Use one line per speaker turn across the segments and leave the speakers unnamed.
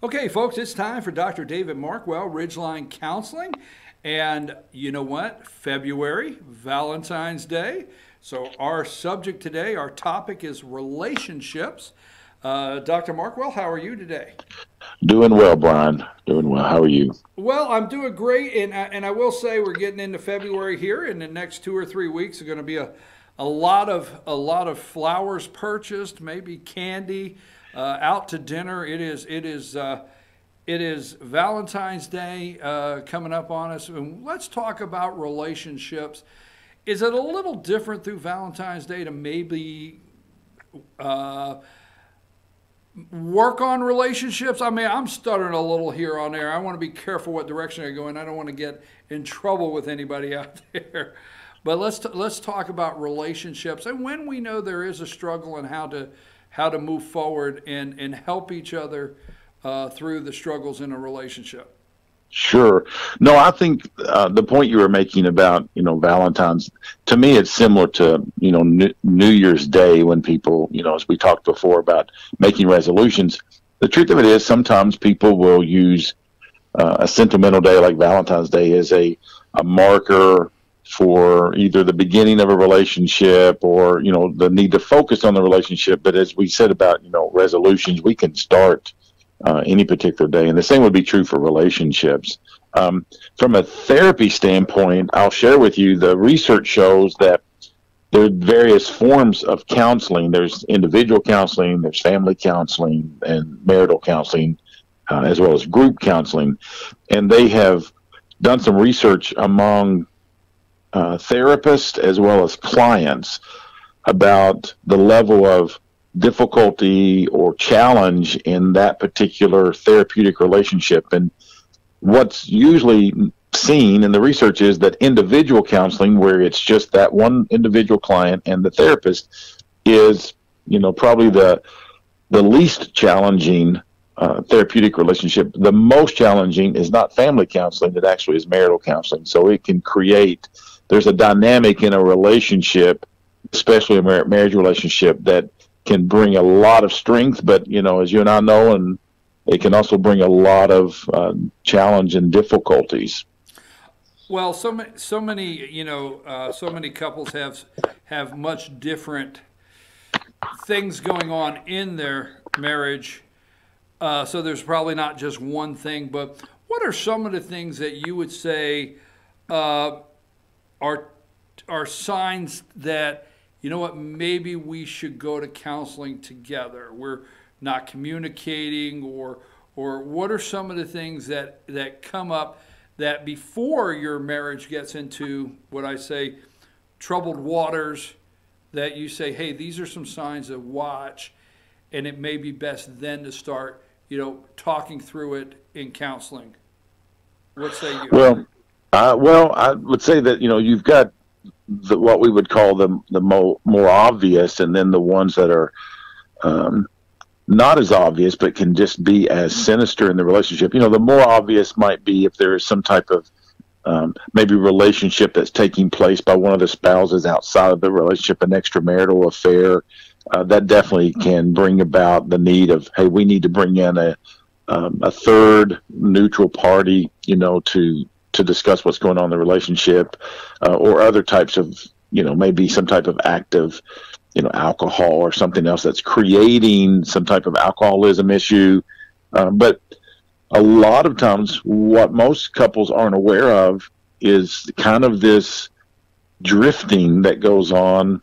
Okay, folks, it's time for Dr. David Markwell, Ridgeline Counseling. And you know what? February, Valentine's Day. So, our subject today, our topic is relationships. Dr. Markwell, how are you today?
Doing well, Brian. Doing well. How are you?
Well, I'm doing great, and I will say we're getting into February here. In the next 2 or 3 weeks, are going to be a lot of flowers purchased, maybe candy, out to dinner. It is Valentine's Day coming up on us, and let's talk about relationships. Is it a little different through Valentine's Day to maybe uh, work on relationships? I mean, I'm stuttering a little here on there. I want to be careful what direction I go in. I don't want to get in trouble with anybody out there. But let's talk about relationships and when we know there is a struggle and how to move forward and help each other through the struggles in a relationship.
Sure. No, I think the point you were making about Valentine's, to me, it's similar to New Year's Day when people, as we talked before about making resolutions. The truth of it is sometimes people will use a sentimental day like Valentine's Day as a marker for either the beginning of a relationship or the need to focus on the relationship. But as we said about resolutions, we can start any particular day, and the same would be true for relationships. From a therapy standpoint, I'll share with you the research shows that there are various forms of counseling. There's individual counseling, there's family counseling, and marital counseling, as well as group counseling. And they have done some research among therapists as well as clients about the level of difficulty or challenge in that particular therapeutic relationship. And what's usually seen in the research is that individual counseling, where it's just that one individual client and the therapist, is probably the least challenging therapeutic relationship. The most challenging is not family counseling; it actually is marital counseling. So it can create, there's a dynamic in a relationship, especially a marriage relationship, that can bring a lot of strength, but as you and I know, and it can also bring a lot of challenge and difficulties.
Well, so many couples have much different things going on in their marriage. So there's probably not just one thing, but what are some of the things that you would say uh, are are signs that you know what, maybe we should go to counseling together? We're not communicating, or what are some of the things that come up that before your marriage gets into what I say troubled waters, that you say, hey, these are some signs to watch, and it may be best then to start, talking through it in counseling. What say you?
Well, I would say that you've got what we would call the more obvious, and then the ones that are um, not as obvious, but can just be as sinister in the relationship. The more obvious might be if there is some type of maybe relationship that's taking place by one of the spouses outside of the relationship, an extramarital affair. That definitely can bring about the need of, hey, we need to bring in a third neutral party, to discuss what's going on in the relationship, or other types of, maybe some type of active, alcohol or something else that's creating some type of alcoholism issue. But a lot of times, what most couples aren't aware of is kind of this drifting that goes on.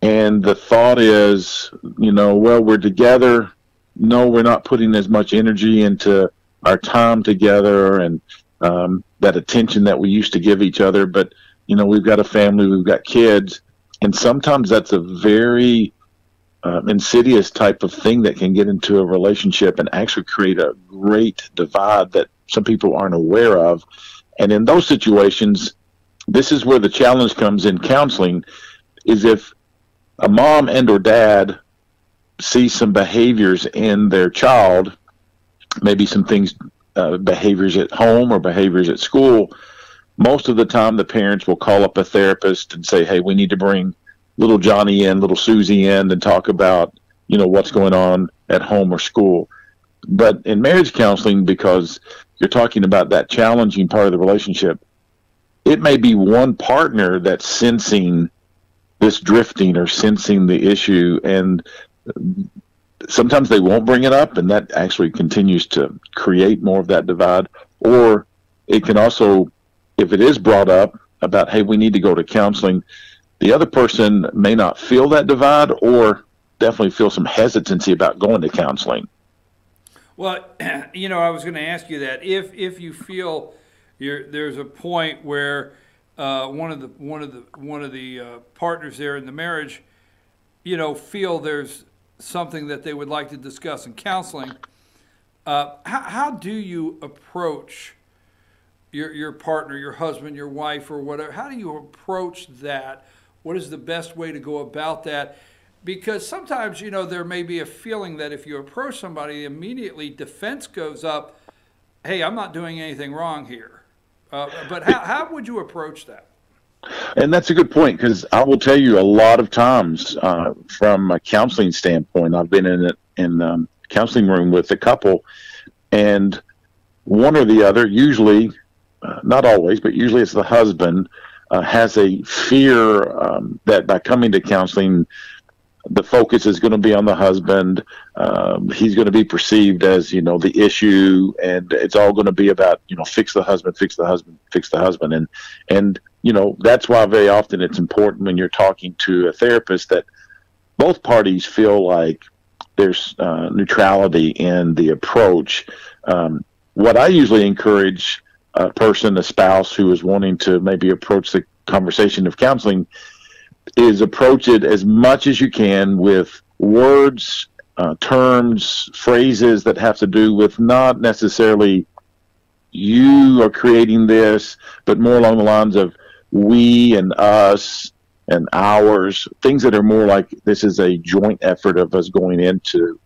And the thought is, well, we're together. No, we're not putting as much energy into our time together and that attention that we used to give each other. But, we've got a family, we've got kids. And sometimes that's a very insidious type of thing that can get into a relationship and actually create a great divide that some people aren't aware of. And in those situations, this is where the challenge comes in counseling, is if a mom and or dad see some behaviors in their child, maybe some things, behaviors at home or behaviors at school, most of the time the parents will call up a therapist and say, hey, we need to bring little Johnny in, little Susie in, and talk about, what's going on at home or school. But in marriage counseling, because you're talking about that challenging part of the relationship, it may be one partner that's sensing this drifting or sensing the issue, and sometimes they won't bring it up, and that actually continues to create more of that divide. Or it can also, if it is brought up about, hey, we need to go to counseling, the other person may not feel that divide, or definitely feel some hesitancy about going to counseling.
Well, I was going to ask you that if you feel there's a point where one of the partners there in the marriage, feel there's something that they would like to discuss in counseling, how do you approach your partner, your husband, your wife, or whatever? How do you approach that? What is the best way to go about that? Because sometimes, there may be a feeling that if you approach somebody, immediately defense goes up. Hey, I'm not doing anything wrong here. But how would you approach that?
And that's a good point, because I will tell you, a lot of times from a counseling standpoint, I've been in a counseling room with a couple, and one or the other, usually, not always, but usually it's the husband, has a fear that by coming to counseling, the focus is going to be on the husband. He's going to be perceived as, the issue, and it's all going to be about, fix the husband, fix the husband, fix the husband. And that's why very often it's important when you're talking to a therapist that both parties feel like there's neutrality in the approach. What I usually encourage a person, a spouse who is wanting to maybe approach the conversation of counseling, is approach it as much as you can with words, terms, phrases that have to do with not necessarily you are creating this, but more along the lines of we and us and ours, things that are more like this is a joint effort of us going into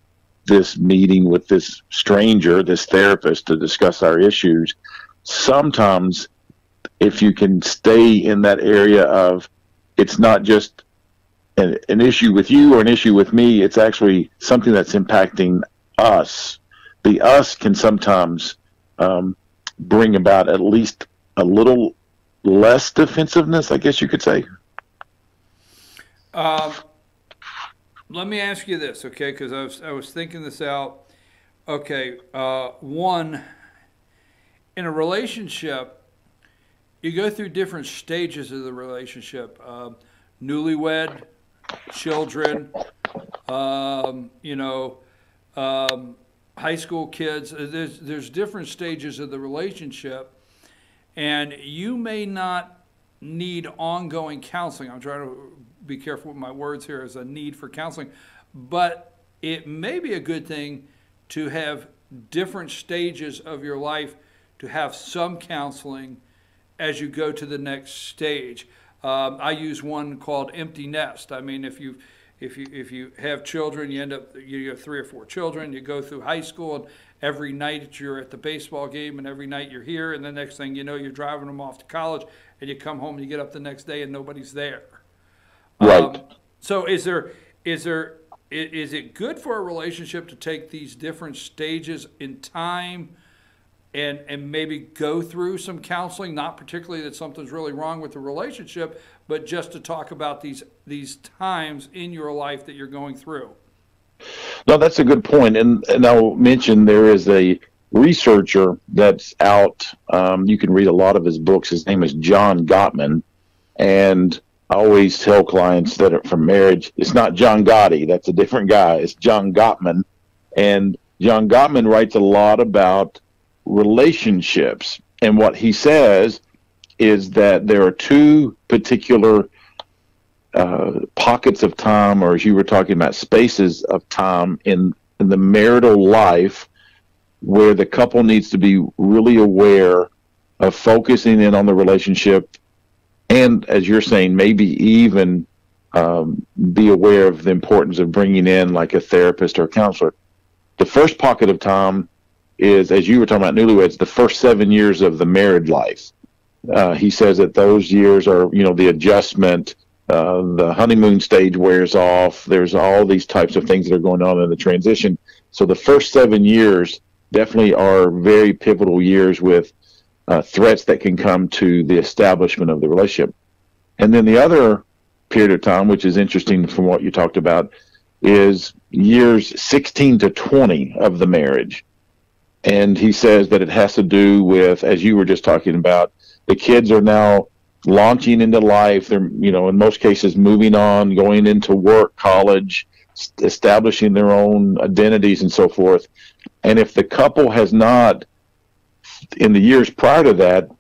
this meeting with this stranger, this therapist, to discuss our issues. Sometimes if you can stay in that area of, it's not just an issue with you or an issue with me, it's actually something that's impacting us. The us can sometimes bring about at least a little less defensiveness, I guess you could say.
Let me ask you this, okay, because I was thinking this out. Okay, one, in a relationship, you go through different stages of the relationship. Newlywed, children, high school kids. There's different stages of the relationship, and you may not need ongoing counseling. I'm trying to be careful with my words here as a need for counseling, but it may be a good thing to have different stages of your life, to have some counseling as you go to the next stage. I use one called empty nest. I mean, if you have children, you have 3 or 4 children, you go through high school, and every night you're at the baseball game, and every night you're here, and the next thing you know, you're driving them off to college, and you come home and you get up the next day and nobody's there.
Right.
So is it good for a relationship to take these different stages in time and maybe go through some counseling, not particularly that something's really wrong with the relationship, but just to talk about these times in your life that you're going through?
No, that's a good point. And I'll mention there is a researcher that's out. You can read a lot of his books. His name is John Gottman. And I always tell clients that are from marriage, it's not John Gotti. That's a different guy. It's John Gottman. And John Gottman writes a lot about relationships. And what he says is that there are 2 particular pockets of time, or as you were talking about, spaces of time in the marital life where the couple needs to be really aware of focusing in on the relationship, and as you're saying, maybe even be aware of the importance of bringing in like a therapist or a counselor. The first pocket of time is, as you were talking about newlyweds, the first 7 years of the married life. He says that those years are, the adjustment, the honeymoon stage wears off. There's all these types of things that are going on in the transition. So the first 7 years definitely are very pivotal years with threats that can come to the establishment of the relationship. And then the other period of time, which is interesting from what you talked about, is years 16 to 20 of the marriage. And he says that it has to do with, as you were just talking about, the kids are now launching into life. They're, in most cases, moving on, going into work, college, establishing their own identities and so forth. And if the couple has not, in the years prior to that,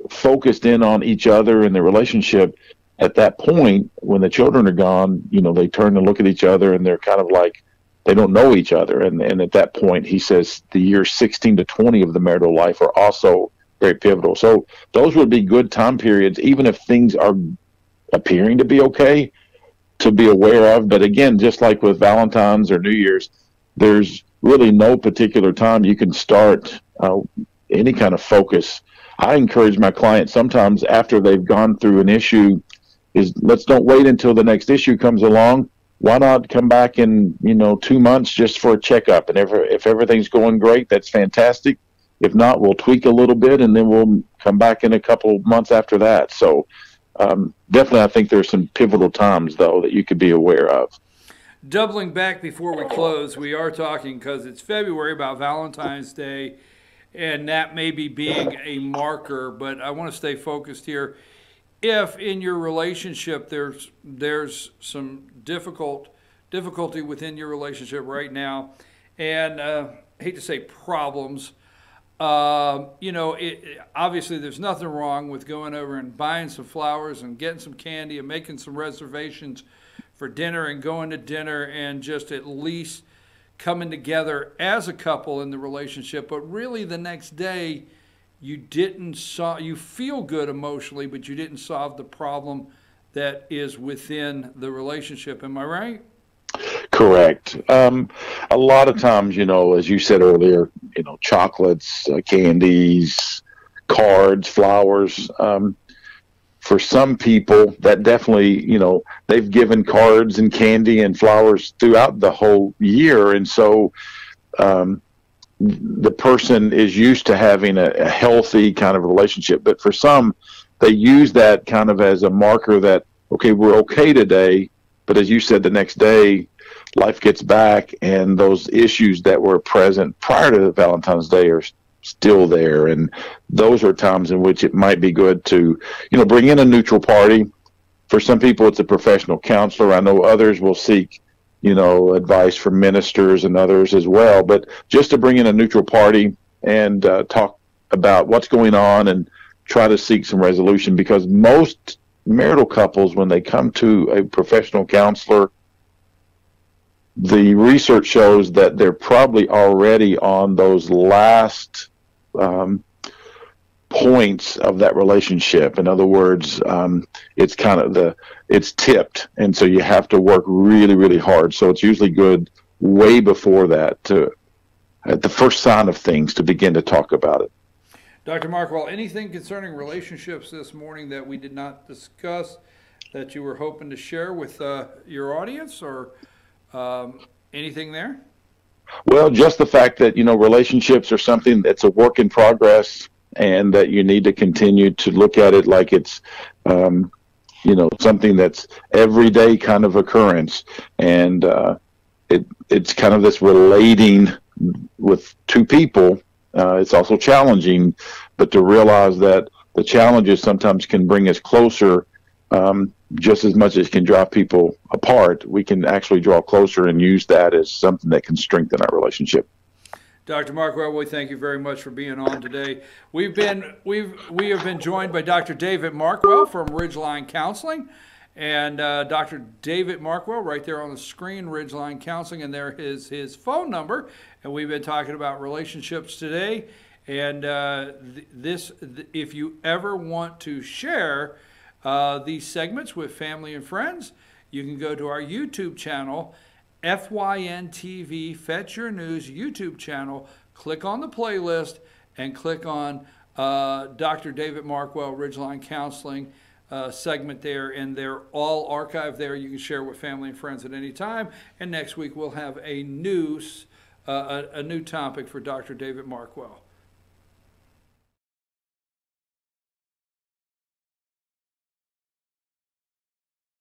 focused in on each other and the relationship, at that point, when the children are gone, they turn and look at each other and they're kind of like, they don't know each other. And at that point, he says the years 16 to 20 of the marital life are also very pivotal. So those would be good time periods, even if things are appearing to be okay, to be aware of. But again, just like with Valentine's or New Year's, there's really no particular time you can start any kind of focus. I encourage my clients sometimes after they've gone through an issue is, let's don't wait until the next issue comes along. Why not come back in 2 months just for a checkup? And if everything's going great, that's fantastic. If not, we'll tweak a little bit and then we'll come back in a couple months after that. So definitely I think there's some pivotal times though that you could be aware of.
Doubling back before we close, we are talking, because it's February, about Valentine's Day, and that may be being a marker, but I want to stay focused here. If in your relationship there's some difficulty within your relationship right now, and I hate to say problems, obviously there's nothing wrong with going over and buying some flowers and getting some candy and making some reservations for dinner and going to dinner and just at least coming together as a couple in the relationship. But really the next day, you feel good emotionally, but you didn't solve the problem that is within the relationship. Am I right?
Correct. A lot of times, as you said earlier, chocolates, candies, cards, flowers. For some people, that definitely, they've given cards and candy and flowers throughout the whole year. And so the person is used to having a healthy kind of relationship. But for some, they use that kind of as a marker that, okay, we're okay today. But as you said, the next day, life gets back and those issues that were present prior to Valentine's Day are still there. And those are times in which it might be good to, bring in a neutral party. For some people, it's a professional counselor. I know others will seek, advice from ministers and others as well. But just to bring in a neutral party and talk about what's going on and try to seek some resolution, because most marital couples, when they come to a professional counselor, the research shows that they're probably already on those last points of that relationship. In other words, it's kind of it's tipped. And so you have to work really, really hard. So it's usually good way before that, at the first sign of things, to begin to talk about it.
Dr. Markwell, anything concerning relationships this morning that we did not discuss that you were hoping to share with your audience, or anything there?
Well, just the fact that, relationships are something that's a work in progress, and that you need to continue to look at it like it's, something that's everyday kind of occurrence. And it's kind of this relating with two people. It's also challenging, but to realize that the challenges sometimes can bring us closer, just as much as can drive people apart. We can actually draw closer and use that as something that can strengthen our relationship.
Dr. Markwell, we thank you very much for being on today. We have been joined by Dr. David Markwell from Ridgeline Counseling, and Dr. David Markwell right there on the screen, Ridgeline Counseling, and there is his phone number. And we've been talking about relationships today. And if you ever want to share these segments with family and friends, you can go to our YouTube channel, FYNTV, Fetch Your News YouTube channel, click on the playlist, and click on Dr. David Markwell, Ridgeline Counseling segment there, and they're all archived there. You can share with family and friends at any time. And next week we'll have a new a new topic for Dr. David Markwell.